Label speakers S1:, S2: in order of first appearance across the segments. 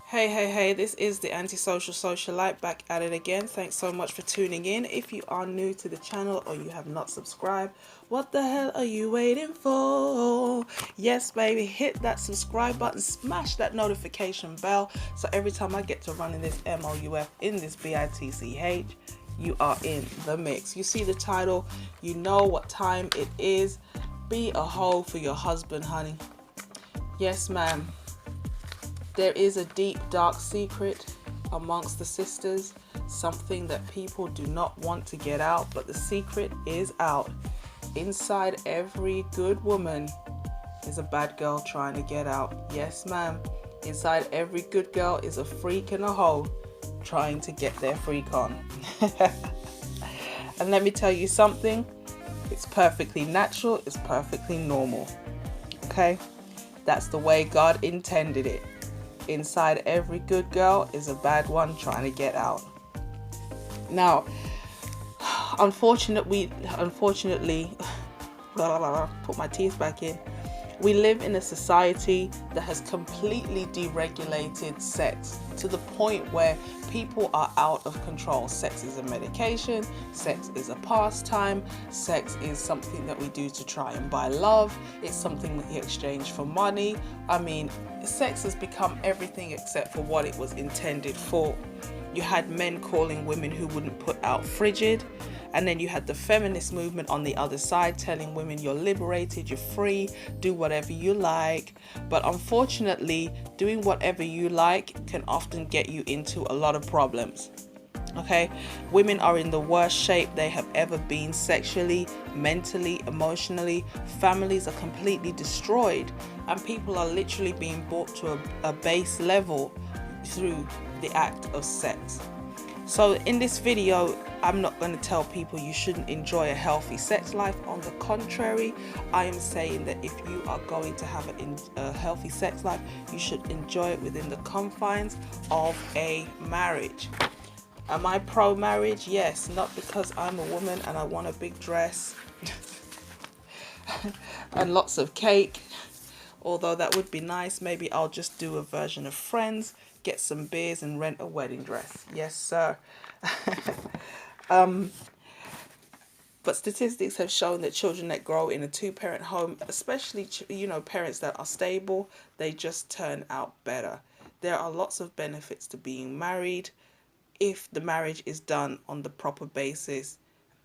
S1: Hey, this is the Antisocial Socialite back at it again. Thanks so much for tuning in. If you are new to the channel or you have not subscribed, what the hell are you waiting for? Yes, baby, hit that subscribe button, smash that notification bell so every time I get to run in this MOUF, in this BITCH, you are in the mix. You see the title, you know what time it is. Be a hoe for your husband, honey. Yes, ma'am. There is a deep, dark secret amongst the sisters, something that people do not want to get out, but the secret is out. Inside every good woman is a bad girl trying to get out. Yes, ma'am. Inside every good girl is a freak and a hoe trying to get their freak on. And let me tell you something, it's perfectly natural, it's perfectly normal. Okay? That's the way God intended it. Inside every good girl is a bad one trying to get out. Now, unfortunately, put my teeth back in. We live in a society that has completely deregulated sex to the point where people are out of control. Sex is a medication, sex is a pastime, sex is something that we do to try and buy love, it's something we exchange for money. I mean, sex has become everything except for what it was intended for. You had men calling women who wouldn't put out frigid. And then you had the feminist movement on the other side telling women you're liberated, you're free, do whatever you like. But unfortunately, doing whatever you like can often get you into a lot of problems. Okay, women are in the worst shape they have ever been sexually, mentally, emotionally. Families are completely destroyed, and people are literally being brought to a base level through the act of sex. So in this video, I'm not going to tell people you shouldn't enjoy a healthy sex life. On the contrary, I am saying that if you are going to have a healthy sex life, you should enjoy it within the confines of a marriage. Am I pro-marriage? Yes, not because I'm a woman and I want a big dress and lots of cake. Although that would be nice. Maybe I'll just do a version of Friends, get some beers and rent a wedding dress. Yes, sir. But statistics have shown that children that grow in a two-parent home, especially, parents that are stable, they just turn out better. There are lots of benefits to being married if the marriage is done on the proper basis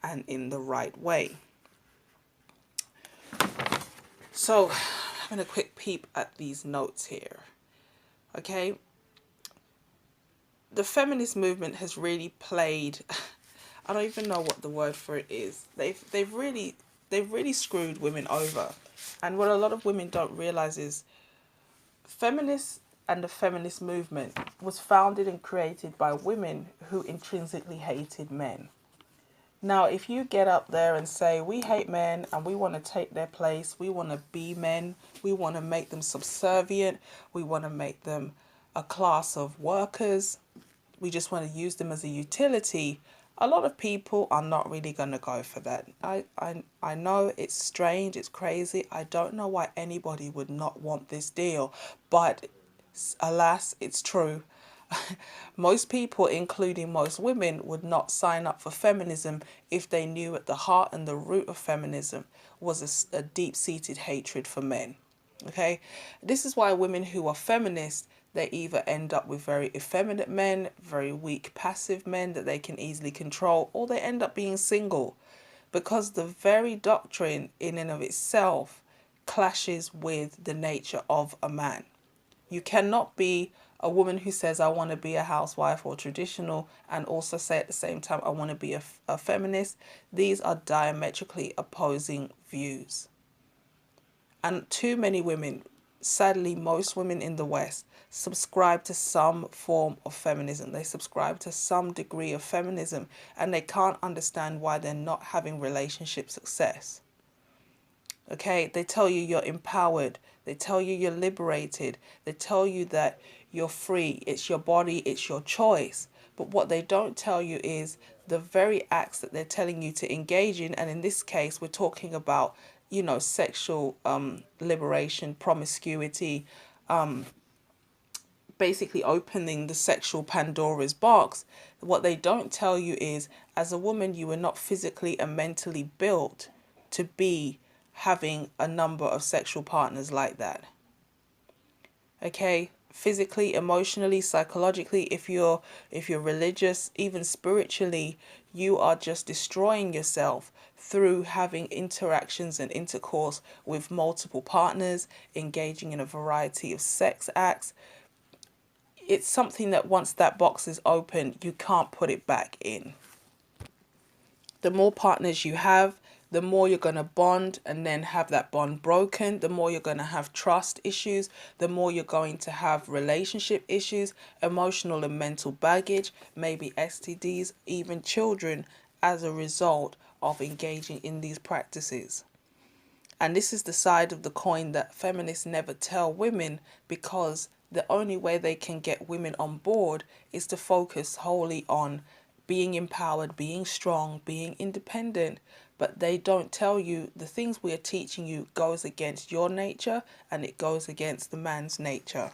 S1: and in the right way. So, having a quick peep at these notes here. Okay, the feminist movement has really played, I don't even know what the word for it is. They've really screwed women over. And what a lot of women don't realize is feminists and the feminist movement was founded and created by women who intrinsically hated men. Now, if you get up there and say, we hate men and we want to take their place, we want to be men, we want to make them subservient, we want to make them a class of workers, we just want to use them as a utility, a lot of people are not really going to go for that. I know it's strange, it's crazy. I don't know why anybody would not want this deal, but alas, it's true. Most people, including most women, would not sign up for feminism if they knew at the heart and the root of feminism was a deep-seated hatred for men. Okay, this is why women who are feminists, they either end up with very effeminate men, very weak, passive men that they can easily control, or they end up being single, because the very doctrine in and of itself clashes with the nature of a man. You cannot be a woman who says, I want to be a housewife or traditional, and also say at the same time, I want to be a feminist. These are diametrically opposing views. And too many women, sadly, most women in the West, subscribe to some form of feminism. They subscribe to some degree of feminism, and they can't understand why they're not having relationship success. Okay, they tell you you're empowered. They tell you you're liberated. They tell you that you're free. It's your body, it's your choice. But what they don't tell you is the very acts that they're telling you to engage in. And in this case, we're talking about, sexual liberation, promiscuity, basically opening the sexual Pandora's box. What they don't tell you is, as a woman, you were not physically and mentally built to be having a number of sexual partners like that. Okay, physically, emotionally, psychologically, if you're religious, even spiritually, you are just destroying yourself through having interactions and intercourse with multiple partners, engaging in a variety of sex acts. It's something that once that box is open, you can't put it back in. The more partners you have, the more you're going to bond and then have that bond broken, the more you're going to have trust issues, the more you're going to have relationship issues, emotional and mental baggage, maybe STDs, even children, as a result of engaging in these practices. And this is the side of the coin that feminists never tell women, because the only way they can get women on board is to focus wholly on being empowered, being strong, being independent. But they don't tell you the things we are teaching you goes against your nature, and it goes against the man's nature.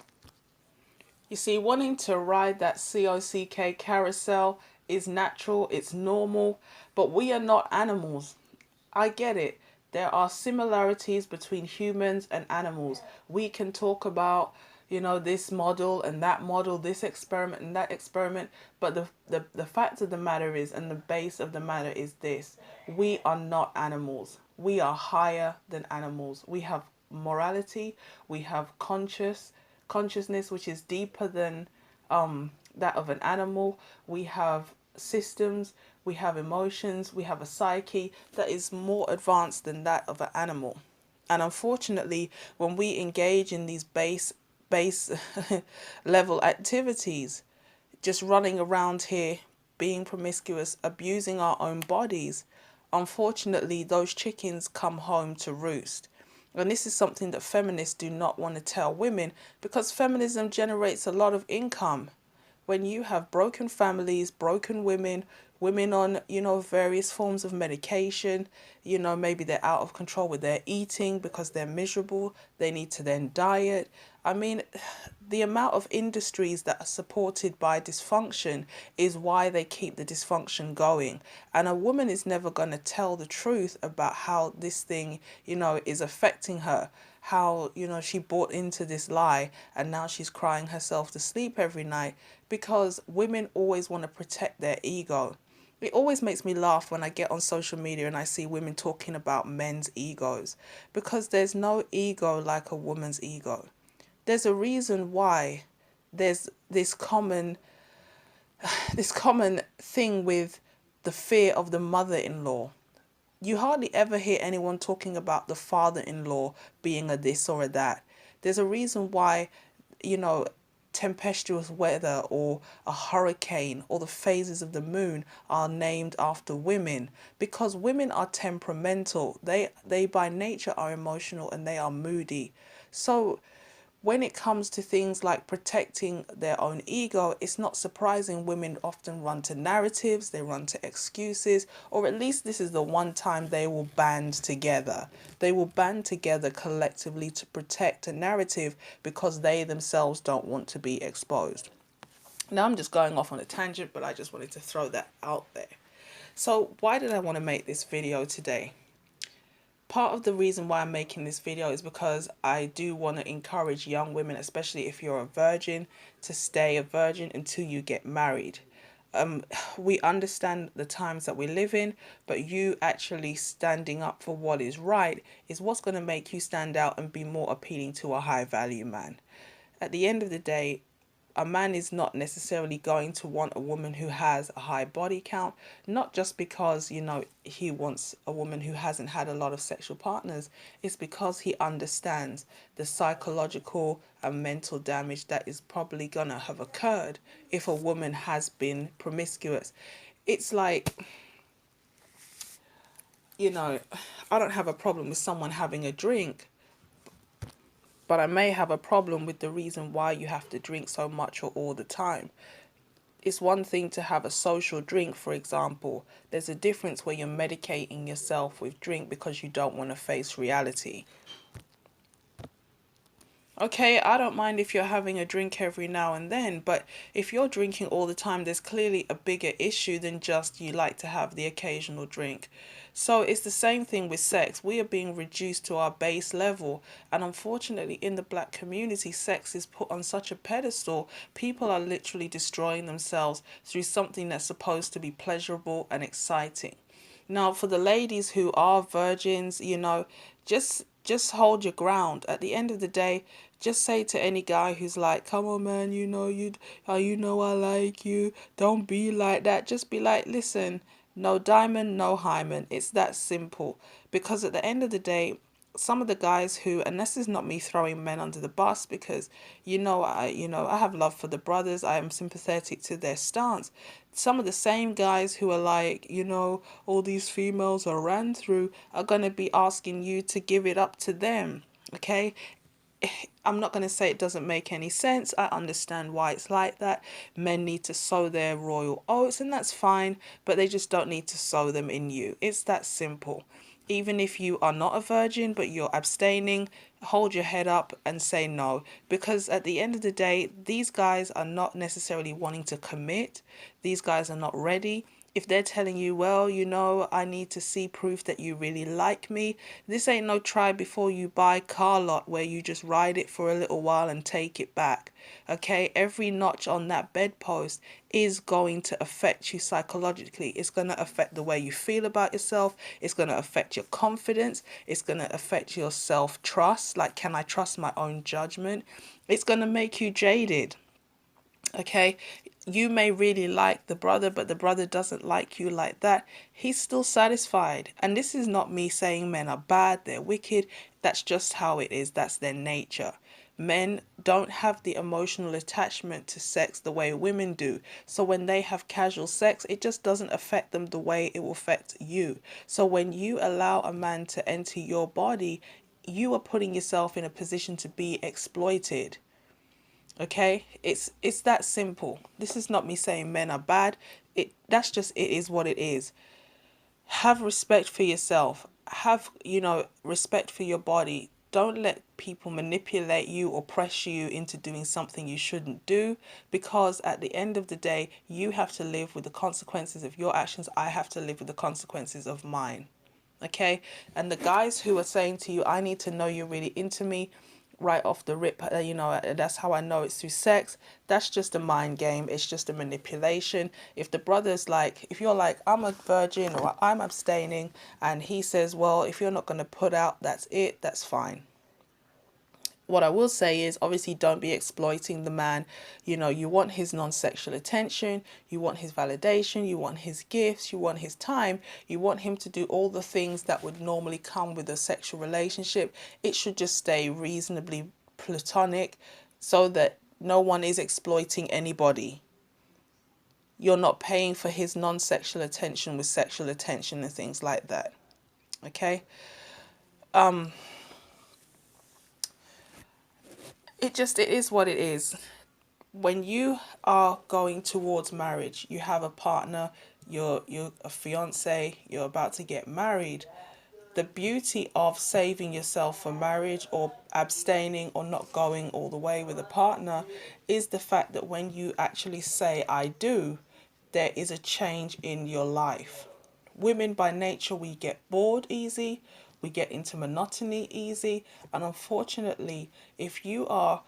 S1: You see, wanting to ride that COCK carousel is natural, it's normal, but we are not animals. I get it. There are similarities between humans and animals. We can talk about, this model and that model, this experiment and that experiment. But the fact of the matter is, and the base of the matter is this: we are not animals. We are higher than animals. We have morality. We have consciousness, which is deeper than that of an animal. We have systems, we have emotions, we have a psyche that is more advanced than that of an animal. And unfortunately, when we engage in these base level activities, just running around here, being promiscuous, abusing our own bodies, unfortunately, those chickens come home to roost. And this is something that feminists do not want to tell women, because feminism generates a lot of income. When you have broken families, broken women, women on, various forms of medication, maybe they're out of control with their eating because they're miserable, they need to then diet. I mean, the amount of industries that are supported by dysfunction is why they keep the dysfunction going. And a woman is never going to tell the truth about how this thing, is affecting her. How, she bought into this lie and now she's crying herself to sleep every night, because women always want to protect their ego. It always makes me laugh when I get on social media and I see women talking about men's egos, because there's no ego like a woman's ego. There's a reason why there's this common thing with the fear of the mother-in-law. You hardly ever hear anyone talking about the father-in-law being a this or a that. There's a reason why, tempestuous weather or a hurricane or the phases of the moon are named after women, because women are temperamental. They by nature are emotional and they are moody. So when it comes to things like protecting their own ego, it's not surprising women often run to narratives, they run to excuses, or at least this is the one time they will band together. They will band together collectively to protect a narrative because they themselves don't want to be exposed. Now I'm just going off on a tangent, but I just wanted to throw that out there. So why did I want to make this video today? Part of the reason why I'm making this video is because I do want to encourage young women, especially if you're a virgin, to stay a virgin until you get married. We understand the times that we live in, but you actually standing up for what is right is what's going to make you stand out and be more appealing to a high value man. At the end of the day, a man is not necessarily going to want a woman who has a high body count, not just because, he wants a woman who hasn't had a lot of sexual partners. It's because he understands the psychological and mental damage that is probably going to have occurred if a woman has been promiscuous. It's like, I don't have a problem with someone having a drink, but I may have a problem with the reason why you have to drink so much or all the time. It's one thing to have a social drink, for example. There's a difference where you're medicating yourself with drink because you don't want to face reality. Okay, I don't mind if you're having a drink every now and then, but if you're drinking all the time, there's clearly a bigger issue than just you like to have the occasional drink. So it's the same thing with sex. We are being reduced to our base level, and unfortunately, in the black community, sex is put on such a pedestal. People are literally destroying themselves through something that's supposed to be pleasurable and exciting. Now, for the ladies who are virgins, just hold your ground. At the end of the day, just say to any guy who's like, "Come on, man, I like you. Don't be like that." Just be like, "Listen, no diamond, no hymen." It's that simple. Because at the end of the day, some of the guys who, and this is not me throwing men under the bus, because I have love for the brothers. I am sympathetic to their stance. Some of the same guys who are like, all these females are ran through, are going to be asking you to give it up to them. Okay, I'm not going to say it doesn't make any sense. I understand why it's like that. Men need to sow their royal oats, and that's fine, but they just don't need to sow them in you. It's that simple. Even if you are not a virgin, but you're abstaining, hold your head up and say no. Because at the end of the day, these guys are not necessarily wanting to commit. These guys are not ready. If they're telling you, well, I need to see proof that you really like me, this ain't no try before you buy car lot where you just ride it for a little while and take it back. Okay, every notch on that bedpost is going to affect you psychologically. It's going to affect the way you feel about yourself. It's going to affect your confidence. It's going to affect your self-trust. Like, can I trust my own judgment? It's going to make you jaded. Okay, you may really like the brother, but the brother doesn't like you like that. He's still satisfied. And this is not me saying men are bad, they're wicked. That's just how it is. That's their nature. Men don't have the emotional attachment to sex the way women do. So when they have casual sex, it just doesn't affect them the way it will affect you. So when you allow a man to enter your body, you are putting yourself in a position to be exploited. Okay, it's that simple. This is not me saying men are bad. It is what it is. Have respect for yourself. Have, respect for your body. Don't let people manipulate you or press you into doing something you shouldn't do, because at the end of the day, you have to live with the consequences of your actions. I have to live with the consequences of mine. Okay? And the guys who are saying to you, I need to know you're really into me right off the rip, that's how I know it's through sex. That's just a mind game. It's just a manipulation. If the brother's like, if you're like, I'm a virgin or I'm abstaining, and he says, well, if you're not going to put out, that's it, that's fine. What I will say is, obviously, don't be exploiting the man. You want his non-sexual attention, you want his validation, you want his gifts, you want his time, you want him to do all the things that would normally come with a sexual relationship. It should just stay reasonably platonic so that no one is exploiting anybody. You're not paying for his non-sexual attention with sexual attention and things like that. Okay? It is what it is. When you are going towards marriage, you have a partner, you're a fiance, you're about to get married. The beauty of saving yourself for marriage, or abstaining, or not going all the way with a partner, is the fact that when you actually say I do, there is a change in your life. Women by nature, we get bored easy, we get into monotony easy, and unfortunately, if you are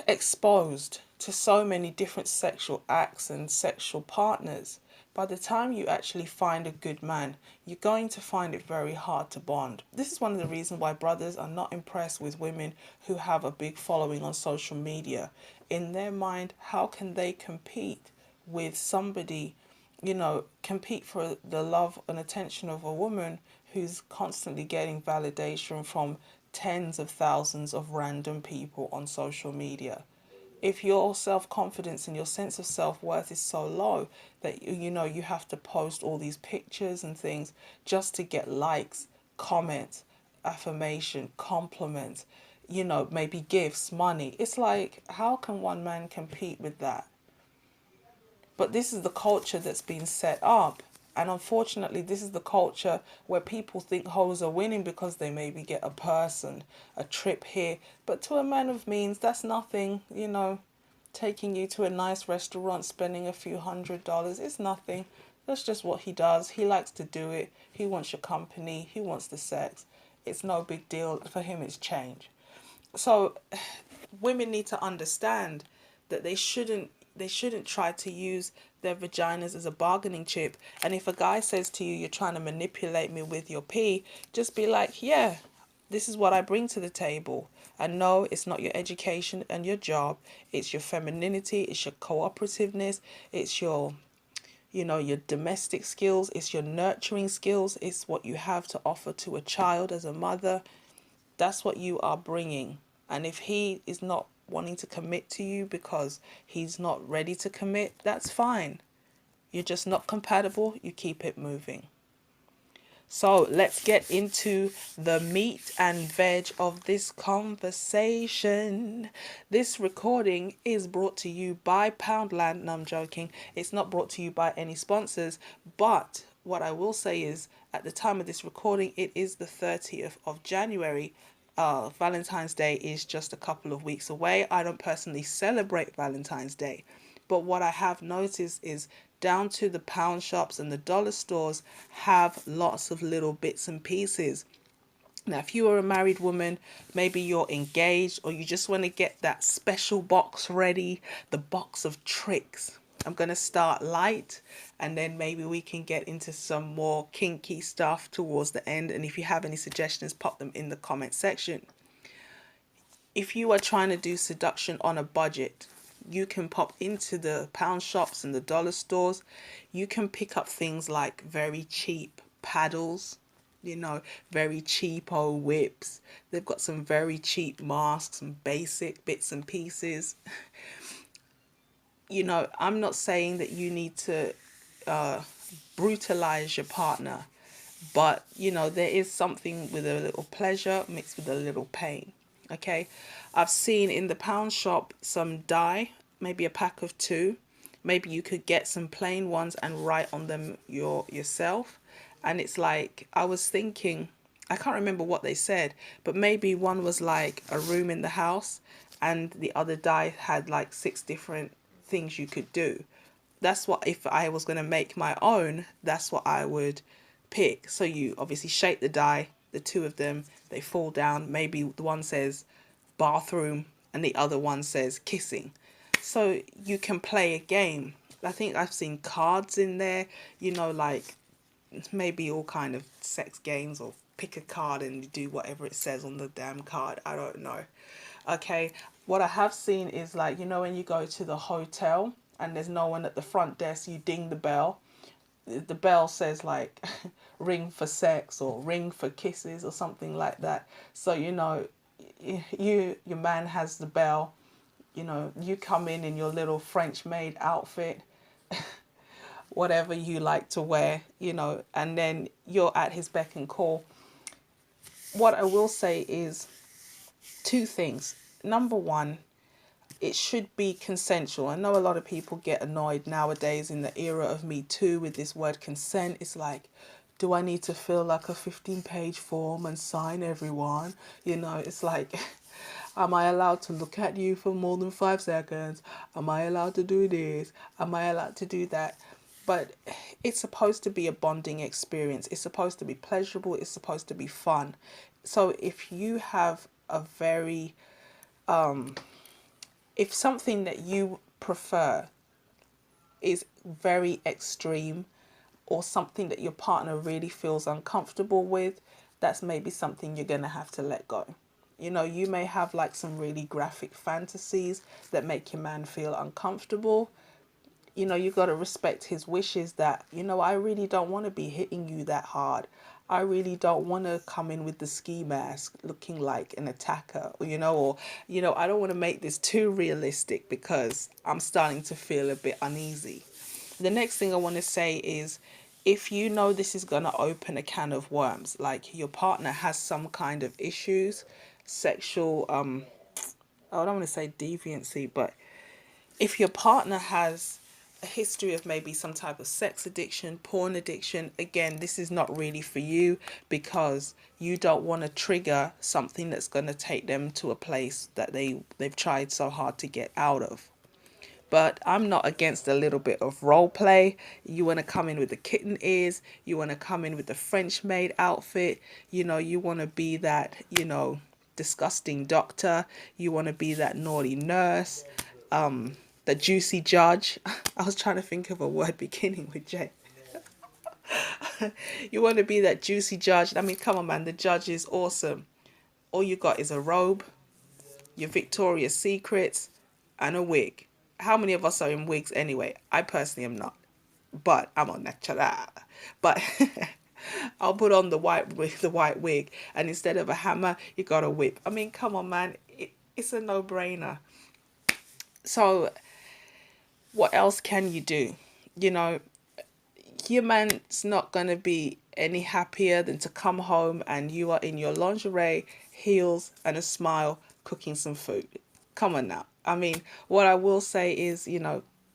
S1: exposed to so many different sexual acts and sexual partners, by the time you actually find a good man, you're going to find it very hard to bond. This is one of the reasons why brothers are not impressed with women who have a big following on social media. In their mind, how can they compete with somebody, compete for the love and attention of a woman who's constantly getting validation from tens of thousands of random people on social media? If your self-confidence and your sense of self-worth is so low that you have to post all these pictures and things just to get likes, comments, affirmation, compliments, maybe gifts, money, it's like, how can one man compete with that? But this is the culture that's been set up. And unfortunately, this is the culture where people think hoes are winning because they maybe get a purse and a trip here. But to a man of means, that's nothing, you know. Taking you to a nice restaurant, spending a few $100s, it's nothing. That's just what he does. He likes to do it. He wants your company. He wants the sex. It's no big deal. For him, it's change. So women need to understand that they shouldn't try to use their vaginas as a bargaining chip. And if a guy says to you, you're trying to manipulate me with your pee, just be like, yeah, this is what I bring to the table. And no, it's not your education and your job. It's your femininity, it's your cooperativeness, it's your, you know, your domestic skills, it's your nurturing skills, it's what you have to offer to a child as a mother. That's what you are bringing. And if he is not wanting to commit to you because he's not ready to commit, that's fine. You're just not compatible. You keep it moving. So let's get into the meat and veg of this conversation. This recording is brought to you by Poundland. No, I'm joking. It's not brought to you by any sponsors. But what I will say is, at the time of this recording, it is the 30th of January. Valentine's Day is just a couple of weeks away. I don't personally celebrate Valentine's Day. But what I have noticed is down to the pound shops and the dollar stores have lots of little bits and pieces. Now, if you are a married woman, maybe you're engaged or you just want to get that special box ready, the box of tricks. I'm going to start light and then maybe we can get into some more kinky stuff towards the end. And if you have any suggestions, pop them in the comment section. If you are trying to do seduction on a budget, you can pop into the pound shops and the dollar stores. You can pick up things like very cheap paddles, you know, very cheapo whips. They've got some very cheap masks and basic bits and pieces. You know, I'm not saying that you need to brutalize your partner, but you know, there is something with a little pleasure mixed with a little pain. Okay, I've seen in the pound shop some dye, maybe a pack of two. Maybe you could get some plain ones and write on them yourself. And it's like, I was thinking, I can't remember what they said, but maybe one was like a room in the house and the other dye had like 6 different things you could do. That's what, if I was going to make my own, that's what I would pick. So you obviously shape the die, the two of them, they fall down. Maybe the one says bathroom and the other one says kissing. So you can play a game. I think I've seen cards in there, you know, like maybe all kind of sex games, or pick a card and do whatever it says on the damn card. I don't know. Okay, what I have seen is, like, you know, when you go to the hotel and there's no one at the front desk, you ding the bell. The bell says like ring for sex or ring for kisses or something like that. So, you know, your man has the bell, you know, you come in your little French maid outfit, whatever you like to wear, you know, and then you're at his beck and call. What I will say is 2 things. Number 1, it should be consensual. I know a lot of people get annoyed nowadays in the era of Me Too with this word consent. It's like, do I need to fill like a 15-page form and sign everyone? You know, it's like, am I allowed to look at you for more than 5 seconds? Am I allowed to do this? Am I allowed to do that? But it's supposed to be a bonding experience. It's supposed to be pleasurable. It's supposed to be fun. So if you have a very, if something that you prefer is very extreme, or something that your partner really feels uncomfortable with, that's maybe something you're going to have to let go. You know, you may have like some really graphic fantasies that make your man feel uncomfortable. You know, you got to respect his wishes that, you know, I really don't want to be hitting you that hard. I really don't want to come in with the ski mask looking like an attacker, you know, or, you know, I don't want to make this too realistic because I'm starting to feel a bit uneasy. The next thing I want to say is, if you know this is going to open a can of worms, like your partner has some kind of issues, sexual, I don't want to say deviancy, but if your partner has a history of maybe some type of sex addiction, porn addiction, again, this is not really for you, because you don't want to trigger something that's going to take them to a place that they've tried so hard to get out of. But I'm not against a little bit of role play. You want to come in with the kitten ears. You want to come in with the French maid outfit. You know, you want to be that, disgusting doctor. You want to be that naughty nurse. The juicy judge. I was trying to think of a word beginning with J. You want to be that juicy judge. I mean, come on, man. The judge is awesome. All you got is a robe, your Victoria's Secrets, and a wig. How many of us are in wigs anyway? I personally am not, but I'm on natural. But I'll put on the white wig, and instead of a hammer, you got a whip. I mean, come on, man. It's a no-brainer. So what else can you do? You know, your man's not going to be any happier than to come home and you are in your lingerie, heels, and a smile cooking some food. Come on now. I mean, what I will say is,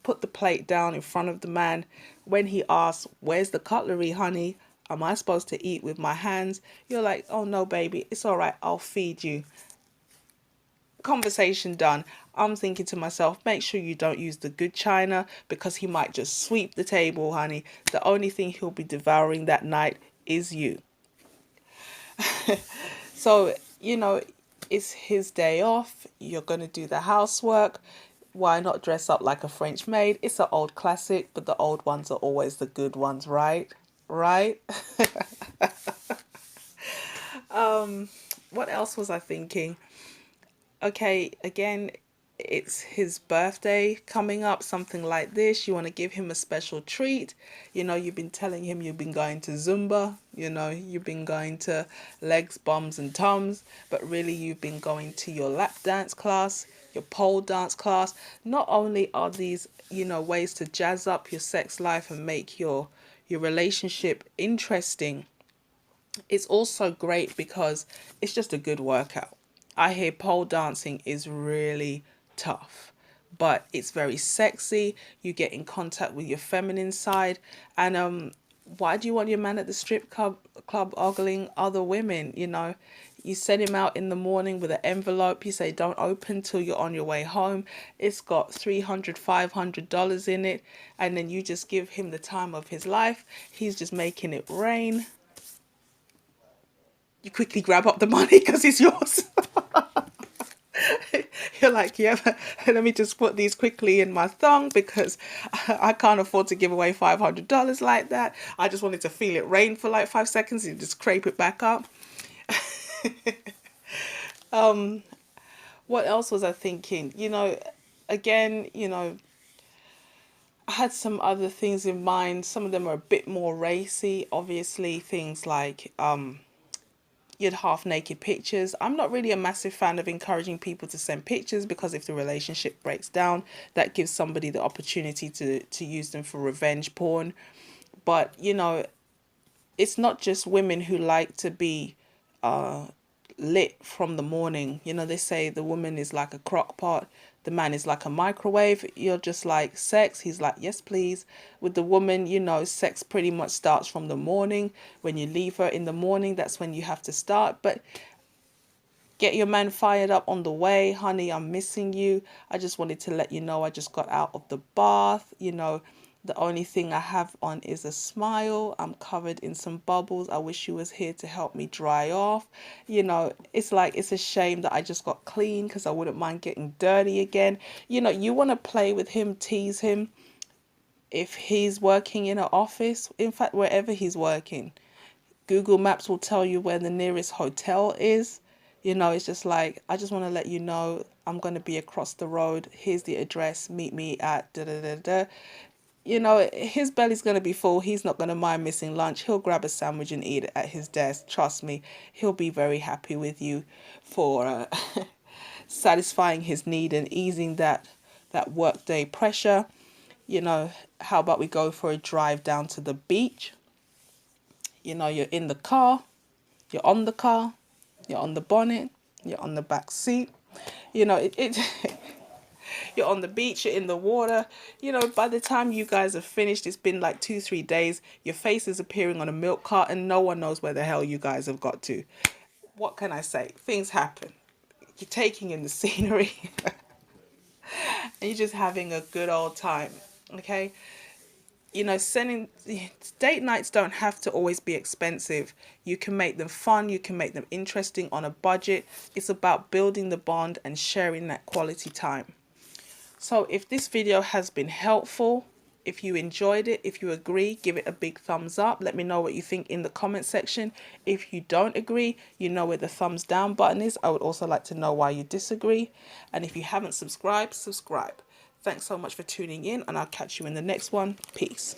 S1: put the plate down in front of the man. When he asks, "Where's the cutlery, honey? Am I supposed to eat with my hands?" You're like, "Oh no, baby, it's all right. I'll feed you." Conversation done. I'm thinking to myself, make sure you don't use the good china, because he might just sweep the table, honey. The only thing he'll be devouring that night is you. So, it's his day off. You're going to do the housework. Why not dress up like a French maid? It's an old classic, but the old ones are always the good ones, right? Right? What else was I thinking? Okay, again, it's his birthday coming up, something like this. You want to give him a special treat. You've been telling him you've been going to Zumba, you've been going to legs, bums, and tums, but really you've been going to your lap dance class, your pole dance class. Not only are these, ways to jazz up your sex life and make your relationship interesting, it's also great because it's just a good workout. I hear pole dancing is really tough, but it's very sexy. You get in contact with your feminine side. And why do you want your man at the strip club ogling other women? You send him out in the morning with an envelope. You say, don't open till you're on your way home. It's got $300, $500 in it. And then you just give him the time of his life. He's just making it rain. You quickly grab up the money because it's yours. You're like, yeah, let me just put these quickly in my thong because I can't afford to give away $500 like that. I just wanted to feel it rain for like 5 seconds and just scrape it back up. What else was I thinking? Again, I had some other things in mind. Some of them are a bit more racy. Obviously, things like you'd half naked pictures. I'm not really a massive fan of encouraging people to send pictures, because if the relationship breaks down, that gives somebody the opportunity to use them for revenge porn. But, it's not just women who like to be lit from the morning. They say the woman is like a crock pot, the man is like a microwave. You're just like, sex? He's like, yes, please. With the woman, sex pretty much starts from the morning. When you leave her in the morning, that's when you have to start. But get your man fired up on the way. Honey, I'm missing you. I just wanted to let you know I just got out of the bath. The only thing I have on is a smile. I'm covered in some bubbles. I wish you was here to help me dry off. It's like, it's a shame that I just got clean, because I wouldn't mind getting dirty again. You want to play with him, tease him. If he's working in an office, in fact, wherever he's working, Google Maps will tell you where the nearest hotel is. It's just like, I just want to let you know I'm going to be across the road. Here's the address. Meet me at da da da da. His belly's going to be full. He's not going to mind missing lunch. He'll grab a sandwich and eat it at his desk. Trust me, he'll be very happy with you for satisfying his need and easing that workday pressure. How about we go for a drive down to the beach? You're in the car, you're on the car, you're on the bonnet, you're on the back seat. you're on the beach, you're in the water. You know, by the time you guys are finished, it's been like 2-3 days. Your face is appearing on a milk cart and no one knows where the hell you guys have got to. What can I say? Things happen. You're taking in the scenery and you're just having a good old time. Okay? You know, sending date nights don't have to always be expensive. You can make them fun, you can make them interesting on a budget. It's about building the bond and sharing that quality time. So if this video has been helpful, if you enjoyed it, if you agree, give it a big thumbs up. Let me know what you think in the comment section. If you don't agree, you know where the thumbs down button is. I would also like to know why you disagree. And if you haven't subscribed, subscribe. Thanks so much for tuning in, and I'll catch you in the next one. Peace.